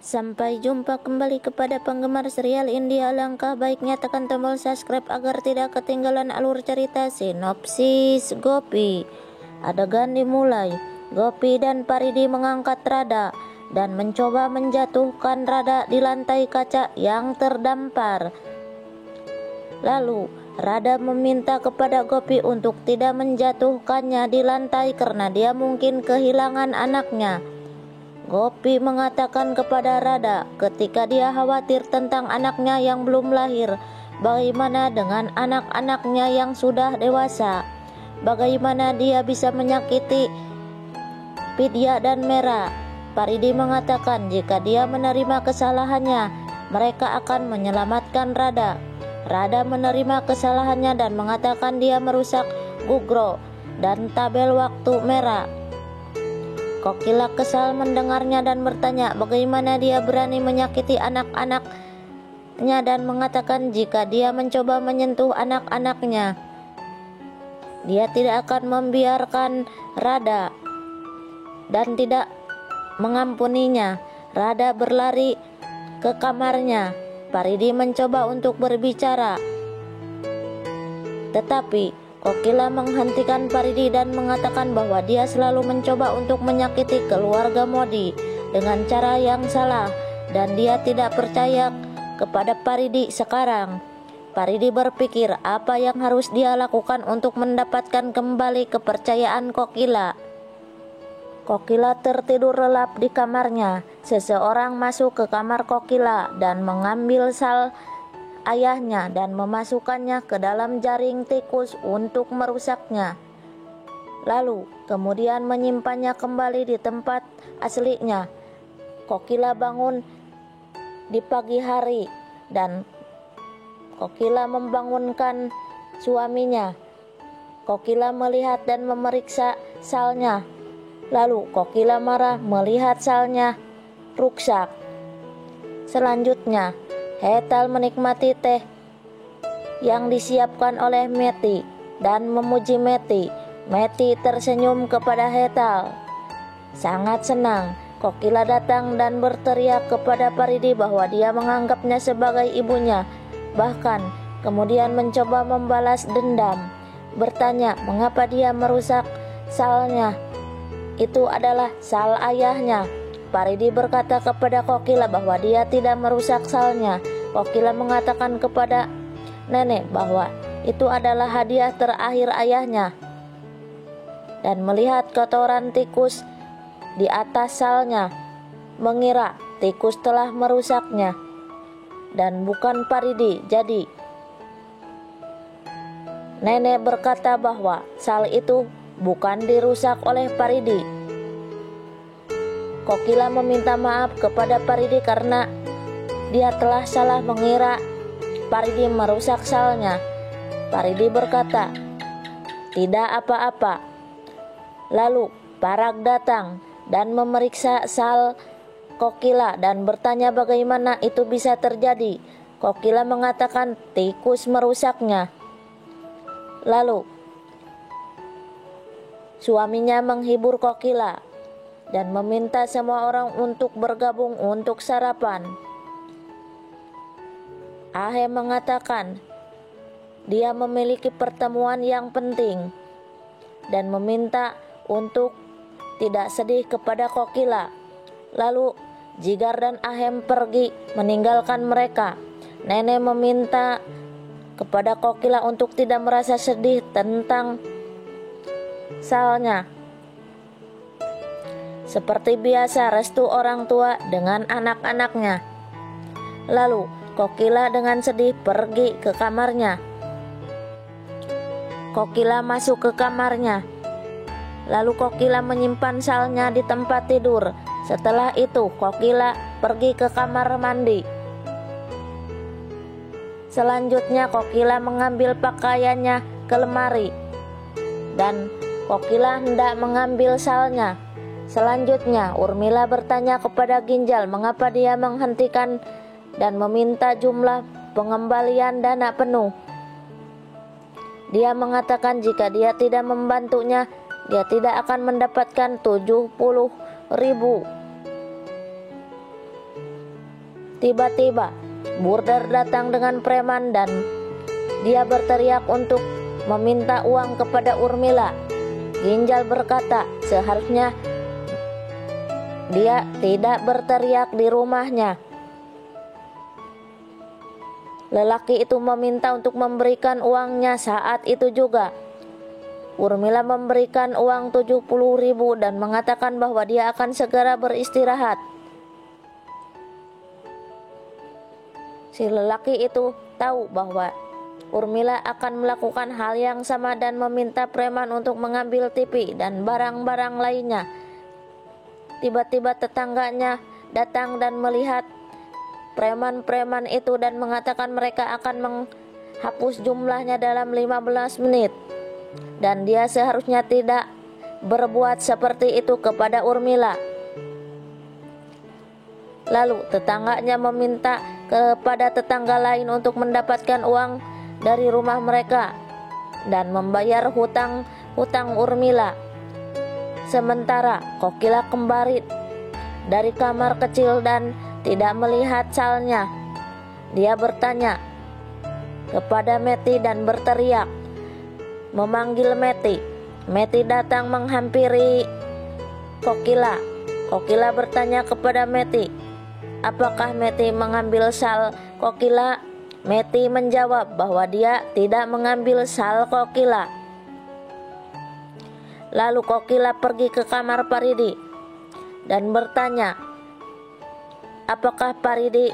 Sampai jumpa kembali kepada penggemar serial India. Alangkah baiknya tekan tombol subscribe agar tidak ketinggalan alur cerita. Sinopsis Gopi. Adegan dimulai. Gopi dan Paridi mengangkat Radha dan mencoba menjatuhkan Radha di lantai kaca yang terdampar. Lalu Radha meminta kepada Gopi untuk tidak menjatuhkannya di lantai karena dia mungkin kehilangan anaknya. Gopi mengatakan kepada Radha ketika dia khawatir tentang anaknya yang belum lahir. Bagaimana dengan anak-anaknya yang sudah dewasa? Bagaimana dia bisa menyakiti Vidya dan Mera? Paridi mengatakan jika dia menerima kesalahannya, mereka akan menyelamatkan Radha. Radha menerima kesalahannya dan mengatakan dia merusak Gugro dan tabel waktu Mera. Kokila kesal mendengarnya dan bertanya bagaimana dia berani menyakiti anak-anaknya dan mengatakan jika dia mencoba menyentuh anak-anaknya, dia tidak akan membiarkan Radha dan tidak mengampuninya. Radha berlari ke kamarnya. Paridi mencoba untuk berbicara, tetapi Kokila menghentikan Paridi dan mengatakan bahwa dia selalu mencoba untuk menyakiti keluarga Modi dengan cara yang salah dan dia tidak percaya kepada Paridi sekarang. Paridi berpikir apa yang harus dia lakukan untuk mendapatkan kembali kepercayaan Kokila. Kokila tertidur lelap di kamarnya. Seseorang masuk ke kamar Kokila dan mengambil sal ayahnya dan memasukkannya ke dalam jaring tikus untuk merusaknya. Lalu kemudian menyimpannya kembali di tempat aslinya. Kokila bangun di pagi hari dan Kokila membangunkan suaminya. Kokila melihat dan memeriksa salnya. Lalu Kokila marah melihat salnya rusak. Selanjutnya Hetal menikmati teh yang disiapkan oleh Meti dan memuji Meti. Meti tersenyum kepada Hetal. Sangat senang, Kokila datang dan berteriak kepada Paridi bahwa dia menganggapnya sebagai ibunya. Bahkan kemudian mencoba membalas dendam, bertanya mengapa dia merusak salnya. Itu adalah sal ayahnya. Paridi berkata kepada Kokila bahwa dia tidak merusak salnya. Kokila mengatakan kepada nenek bahwa itu adalah hadiah terakhir ayahnya dan melihat kotoran tikus di atas salnya, mengira tikus telah merusaknya dan bukan Paridi. Jadi nenek berkata bahwa sal itu bukan dirusak oleh Paridi. Kokila meminta maaf kepada Paridi karena dia telah salah mengira Paridi merusak salnya. Paridi berkata, "Tidak apa-apa." Lalu Parag datang dan memeriksa sal Kokila dan bertanya bagaimana itu bisa terjadi. Kokila mengatakan tikus merusaknya. Lalu suaminya menghibur Kokila dan meminta semua orang untuk bergabung untuk sarapan. Ahe mengatakan dia memiliki pertemuan yang penting dan meminta untuk tidak sedih kepada Kokila. Lalu Jigar dan Ahem pergi meninggalkan mereka. Nenek meminta kepada Kokila untuk tidak merasa sedih tentang salnya. Seperti biasa restu orang tua dengan anak-anaknya. Lalu Kokila dengan sedih pergi ke kamarnya. Kokila masuk ke kamarnya. Lalu Kokila menyimpan salnya di tempat tidur. Setelah itu Kokila pergi ke kamar mandi. Selanjutnya Kokila mengambil pakaiannya ke lemari dan Kokila hendak mengambil salnya. Selanjutnya Urmila bertanya kepada Ginjal mengapa dia menghentikan dan meminta jumlah pengembalian dana penuh. Dia mengatakan jika dia tidak membantunya, dia tidak akan mendapatkan 70.000. Tiba-tiba Burder datang dengan preman dan dia berteriak untuk meminta uang kepada Urmila. Ginjal berkata seharusnya dia tidak berteriak di rumahnya. Lelaki itu meminta untuk memberikan uangnya saat itu juga. Urmila memberikan uang 70.000 dan mengatakan bahwa dia akan segera beristirahat. Si lelaki itu tahu bahwa Urmila akan melakukan hal yang sama dan meminta preman untuk mengambil TV dan barang-barang lainnya. Tiba-tiba tetangganya datang dan melihat preman-preman itu dan mengatakan mereka akan menghapus jumlahnya dalam 15 menit. Dan dia seharusnya tidak berbuat seperti itu kepada Urmila. Lalu tetangganya meminta kepada tetangga lain untuk mendapatkan uang dari rumah mereka dan membayar hutang Urmila. Sementara Kokila kembali dari kamar kecil dan tidak melihat salnya. Dia bertanya kepada Meti dan berteriak, memanggil Meti. Meti datang menghampiri Kokila. Kokila bertanya kepada Meti, apakah Meti mengambil sal Kokila? Meti menjawab bahwa dia tidak mengambil sal Kokila. Lalu Kokila pergi ke kamar Paridi dan bertanya, apakah Paridi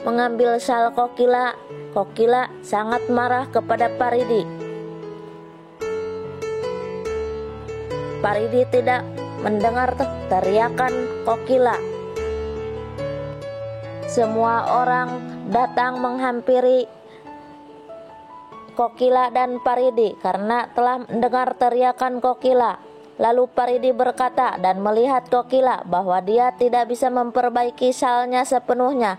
mengambil sal Kokila? Kokila sangat marah kepada Paridi. Paridi tidak mendengar teriakan Kokila. Semua orang datang menghampiri Kokila dan Paridi karena telah mendengar teriakan Kokila. Lalu Paridi berkata dan melihat Kokila bahwa dia tidak bisa memperbaiki salnya sepenuhnya,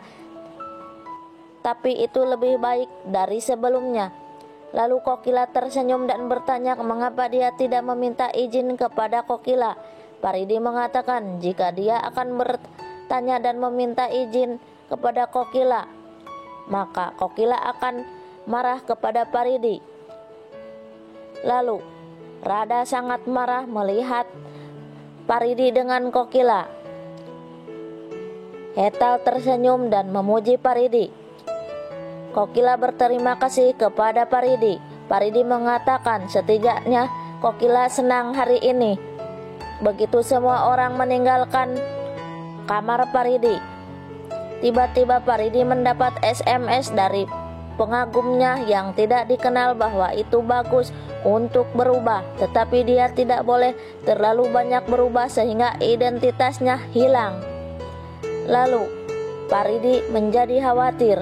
tapi itu lebih baik dari sebelumnya. Lalu Kokila tersenyum dan bertanya mengapa dia tidak meminta izin kepada Kokila. Paridi mengatakan jika dia akan bertanya dan meminta izin kepada Kokila, maka Kokila akan marah kepada Paridi. Lalu Rada sangat marah melihat Paridi dengan Kokila. Hetal tersenyum dan memuji Paridi. Kokila berterima kasih kepada Paridi. Paridi mengatakan setidaknya Kokila senang hari ini. Begitu semua orang meninggalkan kamar Paridi, tiba-tiba Paridi mendapat SMS dari pengagumnya yang tidak dikenal bahwa itu bagus untuk berubah, tetapi dia tidak boleh terlalu banyak berubah sehingga identitasnya hilang. Lalu Paridi menjadi khawatir.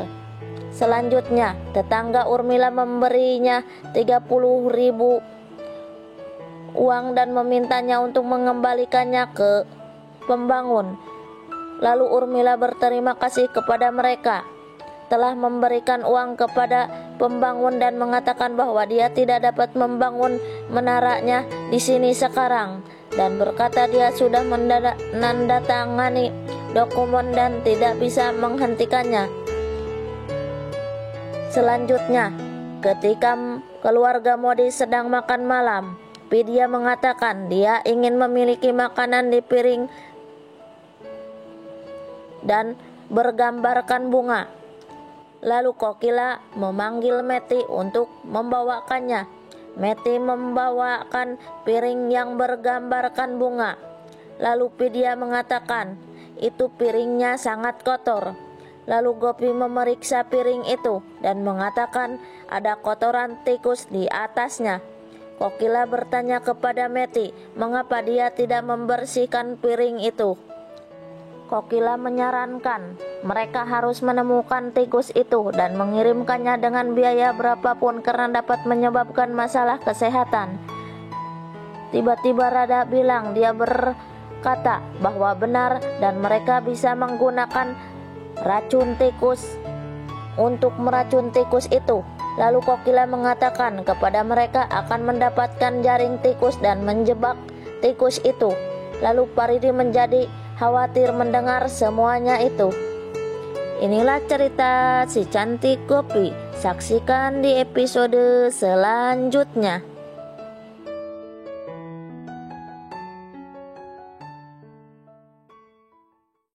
Selanjutnya tetangga Urmila memberinya 30.000 uang dan memintanya untuk mengembalikannya ke pembangun. Lalu Urmila berterima kasih kepada mereka telah memberikan uang kepada pembangun dan mengatakan bahwa dia tidak dapat membangun menaranya di sini sekarang, dan berkata dia sudah menandatangani dokumen dan tidak bisa menghentikannya. Selanjutnya, ketika keluarga Modi sedang makan malam, Vidya mengatakan dia ingin memiliki makanan di piring dan bergambarkan bunga. Lalu Kokila memanggil Meti untuk membawakannya. Meti membawakan piring yang bergambarkan bunga. Lalu Vidya mengatakan itu piringnya sangat kotor. Lalu Gopi memeriksa piring itu dan mengatakan ada kotoran tikus di atasnya. Kokila bertanya kepada Meti mengapa dia tidak membersihkan piring itu. Kokila menyarankan mereka harus menemukan tikus itu dan mengirimkannya dengan biaya berapapun karena dapat menyebabkan masalah kesehatan. Tiba-tiba Rada bilang dia berkata bahwa benar dan mereka bisa menggunakan racun tikus untuk meracun tikus itu. Lalu Kokila mengatakan kepada mereka akan mendapatkan jaring tikus dan menjebak tikus itu. Lalu Paridi menjadi khawatir mendengar semuanya itu. Inilah cerita si cantik Gopi. Saksikan di episode selanjutnya.